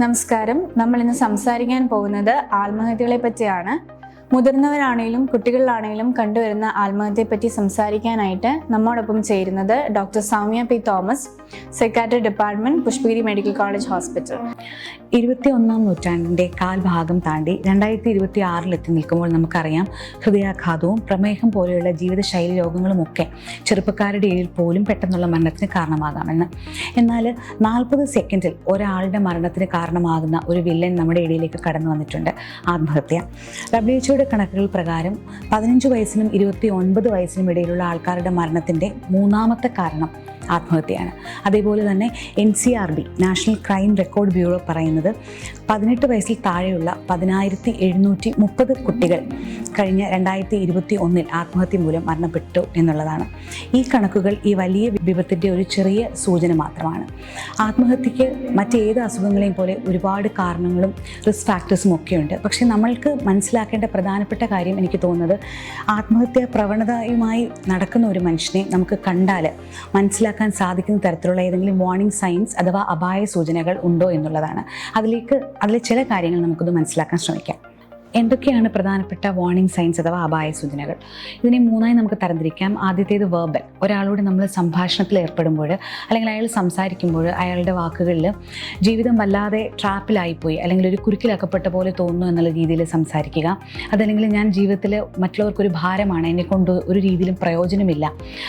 നമസ്കാരം. നമ്മൾ ഇന്ന് സംസാരിക്കാൻ പോകുന്നത് ആത്മഹത്യകളെ പറ്റിയാണ്. മുതിർന്നവരാണെങ്കിലും കുട്ടികളിലാണെങ്കിലും കണ്ടുവരുന്ന ആത്മഹത്യയെപ്പറ്റി സംസാരിക്കാനായിട്ട് നമ്മോടൊപ്പം ചേരുന്നത് doctor Soumya P Thomas, psychiatry department, Pushpagiri medical college hospital. 21-ാം നൂറ്റാണ്ടിൻ്റെ കാൽഭാഗം താണ്ടി 2026 എത്തി നിൽക്കുമ്പോൾ നമുക്കറിയാം, ഹൃദയാഘാതവും പ്രമേഹം പോലെയുള്ള ജീവിതശൈലി രോഗങ്ങളുമൊക്കെ ചെറുപ്പക്കാരുടെ ഇടയിൽ പോലും പെട്ടെന്നുള്ള മരണത്തിന് കാരണമാകാമെന്ന്. എന്നാൽ 40 സെക്കൻഡിൽ ഒരാളുടെ മരണത്തിന് കാരണമാകുന്ന ഒരു വില്ലൻ നമ്മുടെ ഇടയിലേക്ക് കടന്നു വന്നിട്ടുണ്ട്: ആത്മഹത്യ. WHO കണക്കുകൾ പ്രകാരം 15 വയസ്സിനും 29 വയസ്സിനും ഇടയിലുള്ള ആൾക്കാരുടെ മരണത്തിൻ്റെ 3ാമത്തെ കാരണം ആത്മഹത്യയാണ്. അതേപോലെ തന്നെ NCRB, national crime record bureau, പറയുന്നത് 18 വയസ്സിൽ താഴെയുള്ള 10,730 കുട്ടികൾ കഴിഞ്ഞ 2021 ആത്മഹത്യ മൂലം മരണപ്പെട്ടു എന്നുള്ളതാണ്. ഈ കണക്കുകൾ ഈ വലിയ വിപത്തിൻ്റെ ഒരു ചെറിയ സൂചന മാത്രമാണ്. ആത്മഹത്യക്ക് മറ്റേത് അസുഖങ്ങളെയും പോലെ ഒരുപാട് കാരണങ്ങളും റിസ്ക് ഫാക്ടേഴ്സും ഒക്കെയുണ്ട്. പക്ഷേ നമ്മൾക്ക് മനസ്സിലാക്കേണ്ട പ്രധാനപ്പെട്ട കാര്യം, എനിക്ക് തോന്നുന്നത്, ആത്മഹത്യ പ്രവണതയുമായി നടക്കുന്ന ഒരു മനുഷ്യനെ നമുക്ക് കണ്ടാൽ മനസ്സിലാക്കാൻ സാധിക്കുന്ന തരത്തിലുള്ള ഏതെങ്കിലും വാർണിംഗ് സൈൻസ് അഥവാ അപായ സൂചനകൾ ഉണ്ടോ എന്നുള്ളതാണ്. അതിലെ ചില കാര്യങ്ങൾ നമുക്കൊന്ന് മനസ്സിലാക്കാൻ ശ്രമിക്കാം. എന്തൊക്കെയാണ് പ്രധാനപ്പെട്ട വാർണിംഗ് സൈൻസ് അഥവാ അപായ സൂചനകൾ? ഇതിനെ 3ആയി നമുക്ക് തരംതിരിക്കാം. ആദ്യത്തേത് വെർബൽ. ഒരാളോട് നമ്മൾ സംഭാഷണത്തിൽ ഏർപ്പെടുമ്പോൾ അല്ലെങ്കിൽ അയാൾ സംസാരിക്കുമ്പോൾ അയാളുടെ വാക്കുകളിൽ ജീവിതം വല്ലാതെ ട്രാപ്പിലായിപ്പോയി അല്ലെങ്കിൽ ഒരു കുരുക്കിലക്കപ്പെട്ട പോലെ തോന്നുന്നു എന്നുള്ള രീതിയിൽ സംസാരിക്കുക. അതല്ലെങ്കിൽ ഞാൻ ജീവിതത്തിൽ മറ്റുള്ളവർക്കൊരു ഭാരമാണ്, എന്നെക്കൊണ്ട് ഒരു രീതിയിലും പ്രയോജനമില്ല,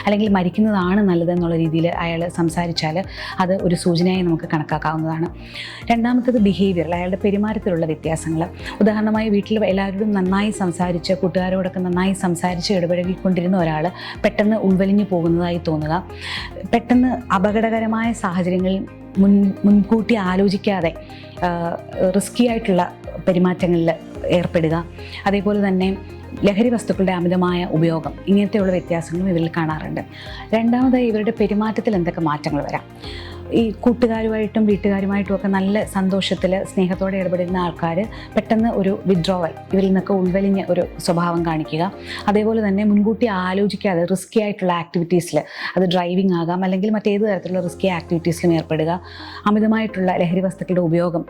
അല്ലെങ്കിൽ മരിക്കുന്നതാണ് നല്ലതെന്നുള്ള രീതിയിൽ അയാൾ സംസാരിച്ചാൽ അത് ഒരു സൂചനയായി നമുക്ക് കണക്കാക്കാവുന്നതാണ്. രണ്ടാമത്തേത് ബിഹേവിയർ, അയാളുടെ പെരുമാറ്റത്തിലുള്ള വ്യത്യാസങ്ങൾ. ഉദാഹരണമായി, വീട്ടിൽ എല്ലാവരോടും നന്നായി സംസാരിച്ച്, കൂട്ടുകാരോടൊക്കെ നന്നായി സംസാരിച്ച് ഇടപഴകിക്കൊണ്ടിരുന്ന ഒരാൾ പെട്ടെന്ന് ഉൾവലിഞ്ഞു പോകുന്നതായി തോന്നുക. പെട്ടെന്ന് അപകടകരമായ സാഹചര്യങ്ങളിൽ മുൻകൂട്ടി ആലോചിക്കാതെ റിസ്കി ആയിട്ടുള്ള പെരുമാറ്റങ്ങളിൽ ഏർപ്പെടുക. അതേപോലെ തന്നെ ലഹരി വസ്തുക്കളുടെ അമിതമായ ഉപയോഗം, ഇങ്ങനത്തെയുള്ള വ്യത്യാസങ്ങളും ഇവരിൽ കാണാറുണ്ട്. രണ്ടാമതായി, ഇവരുടെ പെരുമാറ്റത്തിൽ എന്തൊക്കെ മാറ്റങ്ങൾ വരാം. ഈ കൂട്ടുകാരുമായിട്ടും വീട്ടുകാരുമായിട്ടും ഒക്കെ നല്ല സന്തോഷത്തിൽ സ്നേഹത്തോടെ ഇടപെടുന്ന ആൾക്കാർ പെട്ടെന്ന് ഒരു വിഡ്രോവൽ, ഇവരിൽ നിന്നൊക്കെ ഉൾവലിഞ്ഞ ഒരു സ്വഭാവം കാണിക്കുക. അതേപോലെ തന്നെ മുൻകൂട്ടി ആലോചിക്കാതെ റിസ്കി ആയിട്ടുള്ള ആക്ടിവിറ്റീസിൽ, അത് ഡ്രൈവിംഗ് ആകാം അല്ലെങ്കിൽ മറ്റേത് തരത്തിലുള്ള റിസ്കി ആക്ടിവിറ്റീസിലും ഏർപ്പെടുക. അമിതമായിട്ടുള്ള ലഹരി വസ്തുക്കളുടെ ഉപയോഗം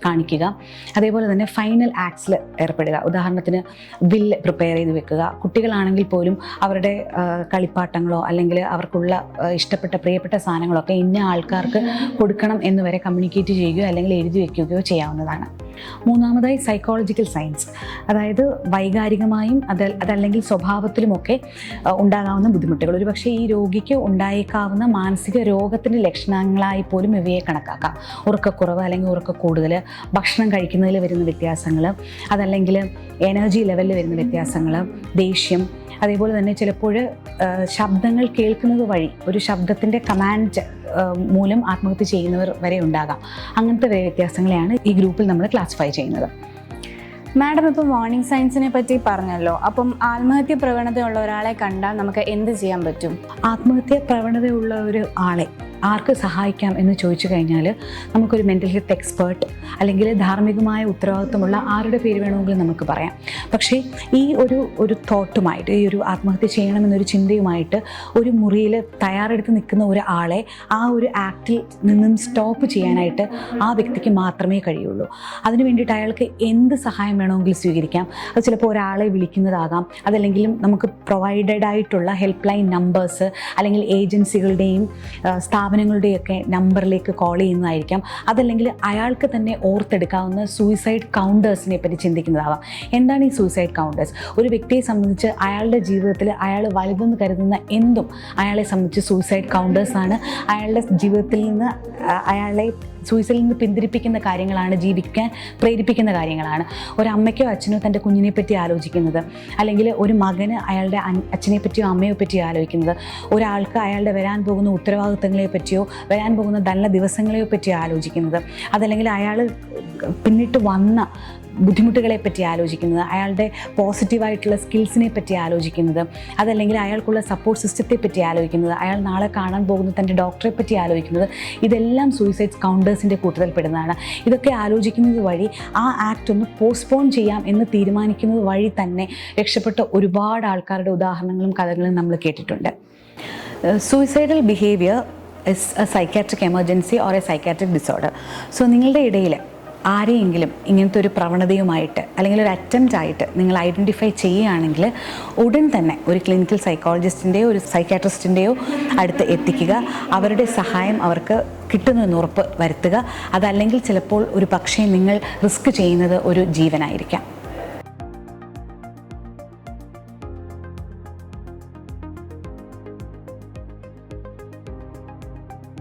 കാണിക്കുക. അതേപോലെ തന്നെ ഫൈനൽ ആക്ട്സിൽ ഏർപ്പെടുക. ഉദാഹരണത്തിന്, ബില്ല് പ്രിപ്പയർ ചെയ്ത് വെക്കുക. കുട്ടികളാണെങ്കിൽ പോലും അവരുടെ കളിപ്പാട്ടങ്ങളോ അല്ലെങ്കിൽ അവർക്കുള്ള ഇഷ്ടപ്പെട്ട പ്രിയപ്പെട്ട സാധനങ്ങളൊക്കെ ഇന്ന ആൾക്കാർക്ക് കൊടുക്കണം എന്ന് വരെ കമ്മ്യൂണിക്കേറ്റ് ചെയ്യുകയോ അല്ലെങ്കിൽ എഴുതി വയ്ക്കുകയോ ചെയ്യാവുന്നതാണ്. മൂന്നാമതായി, സൈക്കോളജിക്കൽ സയൻസ്, അതായത് വൈകാരികമായും അതല്ലെങ്കിൽ സ്വഭാവത്തിലുമൊക്കെ ഉണ്ടാകാവുന്ന ബുദ്ധിമുട്ടുകൾ. ഒരുപക്ഷെ ഈ രോഗിക്ക് ഉണ്ടായേക്കാവുന്ന മാനസിക രോഗത്തിൻ്റെ ലക്ഷണങ്ങളായി പോലും ഇവയെ കണക്കാക്കാം. ഉറക്കക്കുറവ് അല്ലെങ്കിൽ ഉറക്കക്കൂടുതൽ, ഭക്ഷണം കഴിക്കുന്നതിൽ വരുന്ന വ്യത്യാസങ്ങൾ, അതല്ലെങ്കിൽ എനർജി ലെവലിൽ വരുന്ന വ്യത്യാസങ്ങൾ, ദേഷ്യം. അതേപോലെ തന്നെ ചിലപ്പോൾ ശബ്ദങ്ങൾ കേൾക്കുന്നത് വഴി, ഒരു ശബ്ദത്തിൻ്റെ കമാൻഡ് മൂലം ആത്മഹത്യ ചെയ്യുന്നവർ വരെ ഉണ്ടാകാം. അങ്ങനത്തെ വ്യത്യാസങ്ങളെയാണ് ഈ ഗ്രൂപ്പിൽ നമ്മൾ ക്ലാസിഫൈ ചെയ്യുന്നത്. മാഡം, ഇപ്പം വാർണിംഗ് സയൻസിനെ പറ്റി പറഞ്ഞല്ലോ. അപ്പം ആത്മഹത്യ പ്രവണതയുള്ള ഒരാളെ കണ്ടാൽ നമുക്ക് എന്ത് ചെയ്യാൻ പറ്റും? ആത്മഹത്യ പ്രവണതയുള്ള ഒരു ആളെ ആർക്ക് സഹായിക്കാം എന്ന് ചോദിച്ചു കഴിഞ്ഞാൽ, നമുക്കൊരു മെൻ്റൽ ഹെൽത്ത് എക്സ്പേർട്ട് അല്ലെങ്കിൽ ധാർമ്മികമായ ഉത്തരവാദിത്വമുള്ള ആരുടെ പേര് വേണമെങ്കിലും നമുക്ക് പറയാം. പക്ഷേ ഈ ഒരു തോട്ടുമായിട്ട്, ഈ ഒരു ആത്മഹത്യ ചെയ്യണമെന്നൊരു ചിന്തയുമായിട്ട് ഒരു മുറിയിൽ തയ്യാറെടുത്ത് നിൽക്കുന്ന ഒരാളെ ആ ഒരു ആക്റ്റിൽ നിന്നും സ്റ്റോപ്പ് ചെയ്യാനായിട്ട് ആ വ്യക്തിക്ക് മാത്രമേ കഴിയുള്ളൂ. അതിനു വേണ്ടിയിട്ട് അയാൾക്ക് എന്ത് സഹായം വേണമെങ്കിലും സ്വീകരിക്കാം. അത് ചിലപ്പോൾ ഒരാളെ വിളിക്കുന്നതാകാം, അതല്ലെങ്കിലും നമുക്ക് പ്രൊവൈഡഡ് ആയിട്ടുള്ള ഹെൽപ്പ് ലൈൻ നമ്പേഴ്സ് അല്ലെങ്കിൽ ഏജൻസികളുടെയും സ്ഥാപനങ്ങളുടെയൊക്കെ നമ്പറിലേക്ക് കോൾ ചെയ്യുന്നതായിരിക്കാം. അതല്ലെങ്കിൽ അയാൾക്ക് തന്നെ ഓർത്തെടുക്കാവുന്ന സൂയിസൈഡ് കൗണ്ടേഴ്സിനെ പറ്റി ചിന്തിക്കുന്നതാവാം. എന്താണ് ഈ സൂയിസൈഡ് കൗണ്ടേഴ്സ്? ഒരു വ്യക്തിയെ സംബന്ധിച്ച് അയാളുടെ ജീവിതത്തിൽ അയാൾ വലുതെന്ന് കരുതുന്ന എന്തും അയാളെ സംബന്ധിച്ച് സൂയിസൈഡ് കൗണ്ടേഴ്സാണ്. അയാളുടെ ജീവിതത്തിൽ നിന്ന് അയാളെ സൂയിസൈഡിൽ നിന്ന് പിന്തിരിപ്പിക്കുന്ന കാര്യങ്ങളാണ്, ജീവിക്കാൻ പ്രേരിപ്പിക്കുന്ന കാര്യങ്ങളാണ്. ഒരമ്മയ്ക്കോ അച്ഛനോ തൻ്റെ കുഞ്ഞിനെ പറ്റി ആലോചിക്കുന്നത്, അല്ലെങ്കിൽ ഒരു മകന് അയാളുടെ അച്ഛനെ പറ്റിയോ അമ്മയെ പറ്റിയോ ആലോചിക്കുന്നത്, ഒരാൾക്ക് അയാളുടെ വരാൻ പോകുന്ന ഉത്തരവാദിത്തങ്ങളെ പറ്റിയോ വരാൻ പോകുന്ന നല്ല ദിവസങ്ങളെയോ പറ്റിയോ ആലോചിക്കുന്നത്, അതല്ലെങ്കിൽ അയാൾ പിന്നിട്ട് വന്ന ബുദ്ധിമുട്ടുകളെ പറ്റി ആലോചിക്കുന്നത്, അയാളുടെ പോസിറ്റീവായിട്ടുള്ള സ്കിൽസിനെ പറ്റി ആലോചിക്കുന്നത്, അതല്ലെങ്കിൽ അയാൾക്കുള്ള സപ്പോർട്ട് സിസ്റ്റത്തെ പറ്റി ആലോചിക്കുന്നത്, അയാൾ നാളെ കാണാൻ പോകുന്ന തൻ്റെ ഡോക്ടറെ പറ്റി ആലോചിക്കുന്നത്, ഇതെല്ലാം സൂയിസൈഡ് കൗണ്ടേഴ്സിൻ്റെ കൂട്ടത്തിൽ പെടുന്നതാണ്. ഇതൊക്കെ ആലോചിക്കുന്നത് വഴി ആ ആക്ട് ഒന്ന് പോസ്റ്റ്പോൺ ചെയ്യാം എന്ന് തീരുമാനിക്കുന്നത് വഴി തന്നെ രക്ഷപ്പെട്ട ഒരുപാട് ആൾക്കാരുടെ ഉദാഹരണങ്ങളും കഥകളും നമ്മൾ കേട്ടിട്ടുണ്ട്. Suicidal behaviour is A psychiatric emergency or A psychiatric disorder. So നിങ്ങളുടെ ഇടയിൽ ആരെയെങ്കിലും ഇങ്ങനത്തെ ഒരു പ്രവണതയുമായിട്ട് അല്ലെങ്കിൽ ഒരു അറ്റംപ്റ്റ് ആയിട്ട് നിങ്ങൾ ഐഡൻറ്റിഫൈ ചെയ്യുകയാണെങ്കിൽ ഉടൻ തന്നെ ഒരു ക്ലിനിക്കൽ സൈക്കോളജിസ്റ്റിൻ്റെയോ ഒരു സൈക്കാട്രിസ്റ്റിൻ്റെയോ അടുത്ത് എത്തിക്കുക. അവരുടെ സഹായം അവർക്ക് കിട്ടുന്നുവെന്ന് ഉറപ്പ് വരുത്തുക. അതല്ലെങ്കിൽ ചിലപ്പോൾ ഒരു പക്ഷേ നിങ്ങൾ റിസ്ക് ചെയ്യുന്നത് ഒരു ജീവനായിരിക്കാം.